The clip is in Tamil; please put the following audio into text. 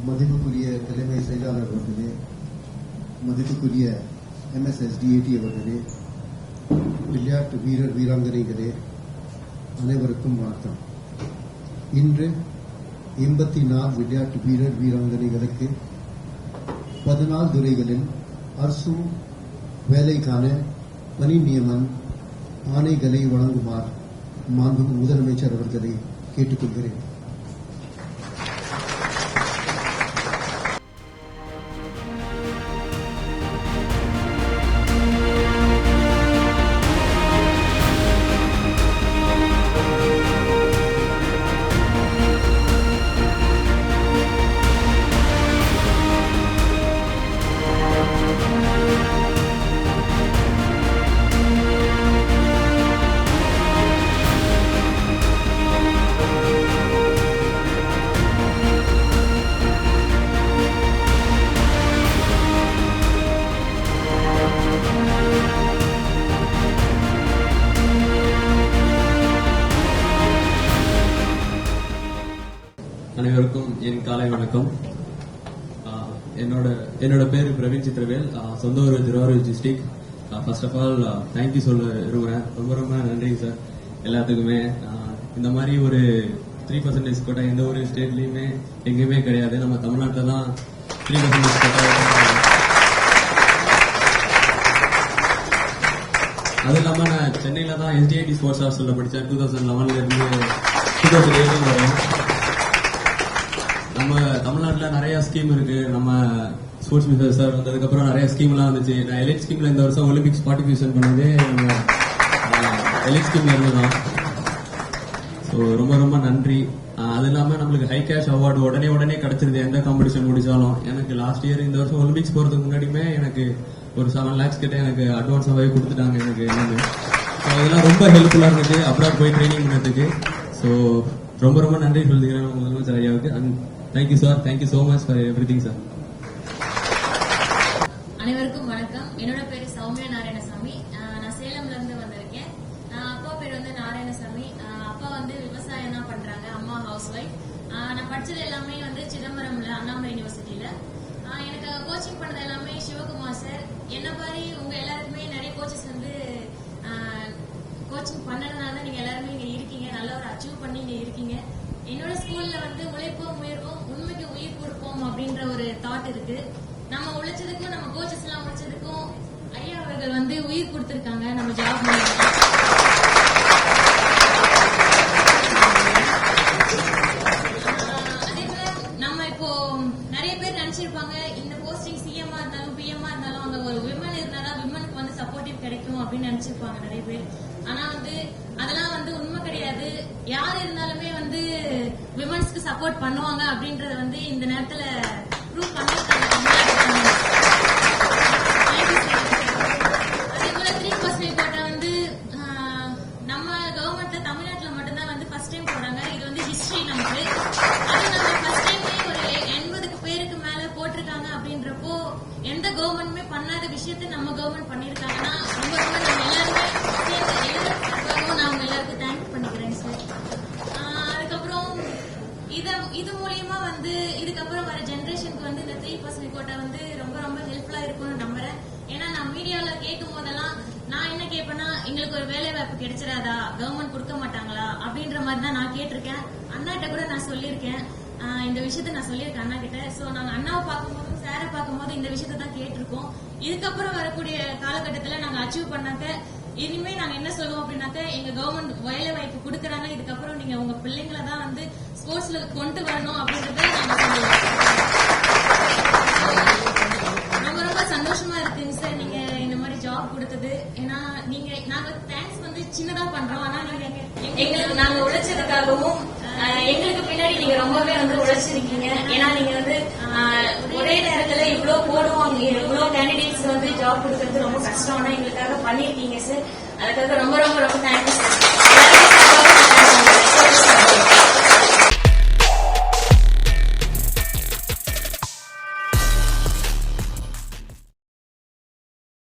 மதிப்புக்குரிய தலைமை செயலாளர் அவர்களே, மதிப்புக்குரிய MSSDAT அவர்களே, விளையாட்டு வீரர் வீராங்கனைகளே, அனைவருக்கும் வணக்கம். இன்று 84 விளையாட்டு வீரர் வீராங்கனைகளுக்கு 14 துறைகளில் அரசு வேலைக்கான பணி நியமன ஆணைகளை வழங்குமாறு மாண்புமிகு முதலமைச்சர் அவர்களை கேட்டுக்கொள்கிறேன். அனைவருக்கும் என் காலை வணக்கம். என்னோட பேரு பிரவீன் சித்திரவேல். சொந்த ஊர் Thiruvarur district. First of all thank you சொல்ல விரும்புகிறேன். ரொம்ப நன்றிங்க சார் எல்லாத்துக்குமே. இந்த மாதிரி ஒரு 3% கோட்டா எந்த ஒரு ஸ்டேட்லயுமே எங்கேயுமே கிடையாது. நம்ம தமிழ்நாட்டில் தான் 3% கோட்டா. அது இல்லாம நான் சென்னையில தான் SDAT ஸ்போர்ட்ஸ் ஹாஸ்டல்ல படித்தேன். 2011 இருந்து 2018 வரும். நம்ம தமிழ்நாட்டுல நிறைய ஸ்கீம் இருக்கு. நம்ம ஸ்போர்ட்ஸ் மினிஸ்டர் சார் வந்ததுக்கப்புறம் நிறைய ஸ்கீம் எல்லாம் வந்துச்சு. நான் எலைட் ஸ்கீம்ல இந்த வருஷம் ஒலிம்பிக்ஸ் பார்ட்டிசிபேஷன் பண்ணதே எலைட் ஸ்கீம்ல இருந்துதான். ஸோ ரொம்ப நன்றி. அது இல்லாம நம்மளுக்கு ஹை கேஷ் அவார்டு உடனே கிடைச்சிருது எந்த காம்படிஷன் முடிச்சாலும். எனக்கு லாஸ்ட் இயர் இந்த வருஷம் ஒலிம்பிக்ஸ் போறதுக்கு முன்னாடியுமே எனக்கு ஒரு 7 lakhs கிட்ட எனக்கு அட்வான்ஸாவே கொடுத்துட்டாங்க எனக்கு. ஸோ அதெல்லாம் ரொம்ப ஹெல்ப்ஃபுல்லா இருந்துச்சு அப்ராட் போய் ட்ரைனிங் பண்ணதுக்கு. ஸோ ரொம்ப நன்றி சொல்லிக்கிறேன் முதலமைச்சர் ஐயாவுக்கு. Thank you sir. Thank you so much for everything sir. அனைவருக்கும் வணக்கம். என்னோட பேரு சௌமியா நாராயணசாமி. நான் சேலம்ல இருந்து வந்திருக்கேன். அப்பா பேர் வந்து நாராயணசாமி. அப்பா வந்து விவசாயம் தான் பண்றாங்க, அம்மா ஹவுஸ் ஒய்ஃப். நான் படிச்சது எல்லாமே வந்து சிதம்பரம்ல அண்ணாமலை யூனிவர்சிட்டியில. எனக்கு கோச்சிங் பண்ணது எல்லாமே சிவகுமார் சார். என்ன மாதிரி உங்க எல்லாருக்குமே நிறைய கோச்சஸ் வந்து கோச்சிங் பண்ணதுனால நீங்க எல்லாருமே இங்க இருக்கீங்க. நல்ல ஒரு அச்சீவ் பண்ணி இங்க இருக்கீங்க. என்னோட ஸ்கூல்ல வந்து உழைப்போம் உயர்வோம் உண்மைக்கு உயிர் கொடுப்போம் அப்படின்ற ஒரு தாட் இருக்கு. நம்ம உழைச்சதுக்கும் நம்ம கோச்சஸ் எல்லாம் உழைச்சதுக்கும் ஐயா அவர்கள் வந்து உயிர் கொடுத்திருக்காங்க நம்ம ஜாப் மூலமா. அதே போல நம்ம இப்போ நிறைய பேர் நினைச்சிருப்பாங்க இந்த போஸ்டிங் சிஎம்மா இருந்தாலும் பிஎம்மா இருந்தாலும் அங்க ஒரு விமன் இருந்தாலும் விமனுக்கு வந்து சப்போர்ட்டிவ் கிடைக்கும் அப்படின்னு நினைச்சிருப்பாங்க நிறைய பேர். ஆனா வந்து அதெல்லாம் வந்து உண்மை கிடையாது. யார் இருந்தாலுமே வந்து விமன்ஸ்க்கு சப்போர்ட் பண்ணுவாங்க அப்படின்றத வந்து இந்த நேரத்துல ப்ரூவ் பண்ணிருக்காங்க. அதே போல 3% கோட்டா வந்து நம்ம கவர்மெண்ட்ல தமிழ்நாட்டுல மட்டும்தான் வந்து ஃபர்ஸ்ட் டைம் போடுறாங்க. இது வந்து ஹிஸ்டரி நமக்கு. அது நம்ம ஃபர்ஸ்ட் டைமே ஒரு 80 பேருக்கு மேல போட்டிருக்காங்க அப்படின்றப்போ எந்த கவர்மெண்ட்டுமே பண்ணாத விஷயத்தை நம்ம கவர்மெண்ட் பண்ணிருக்காங்கன்னா ரொம்ப நம்ம எல்லாருமே நான் உங்க எல்லாருக்கும் தேங்க் பண்ணிக்கிறேன் சார். அதுக்கப்புறம் இது மூலியமா வந்து இதுக்கப்புறம் வர ஜெனரேஷனுக்கு வந்து இந்த 3% கோட்டா வந்து ரொம்ப ஹெல்ப்ஃபுல்லா இருக்கும்னு நம்புறேன். ஏன்னா நான் மீடியால கேட்கும் போதெல்லாம் நான் என்ன கேட்பேன்னா எங்களுக்கு ஒரு வேலை வாய்ப்பு கிடைச்சிடாதா, கவர்மெண்ட் கொடுக்க மாட்டாங்களா அப்படின்ற மாதிரி தான் நான் கேட்டிருக்கேன். அண்ணாட்ட கூட நான் சொல்லியிருக்கேன். இந்த விஷயத்த நான் சொல்லியிருக்கேன் அண்ணா கிட்ட. சோ நாங்க அண்ணாவை பார்க்கும்போது சாரை பார்க்கும்போது இந்த விஷயத்த தான் கேட்டிருக்கோம். இதுக்கப்புறம் வரக்கூடிய காலகட்டத்துல நாங்க அச்சீவ் பண்ணாக்க இனிமே நாங்க என்ன சொல்லுவோம் அப்படின்னாக்க எங்க கவர்மெண்ட் வேலை வாய்ப்பு கொடுக்கறாங்க, இதுக்கப்புறம் நீங்க உங்க பிள்ளைங்களை தான் வந்து ஸ்போர்ட்ஸ்ல கொண்டு வரணும் அப்படின்றத நாங்க சொல்லுவோம். ரொம்ப சந்தோஷமா இருக்குங்க சார் நீங்க இந்த மாதிரி ஜாப் கொடுத்தது. ஏன்னா நாங்க தேங்க்ஸ் வந்து சின்னதா பண்றோம். ஆனா நீங்க எங்களுக்கு நாங்க உழைச்சதுக்காகவும் எங்களுக்கு பின்னாடி நீங்க ரொம்பவே வந்து உழைச்சிருக்கீங்க. ஏன்னா நீங்க வந்து ஒரே நேரத்துல இவ்வளவு போடுவாங்க, இவ்வளவு கேண்டிடேட்ஸ் வந்து ஜாப் கொடுக்கறது ரொம்ப கஷ்டம். ஆனா எங்களுக்காக பண்ணிருக்கீங்க சார். அதுக்காக ரொம்ப தேங்க்யூ சார்.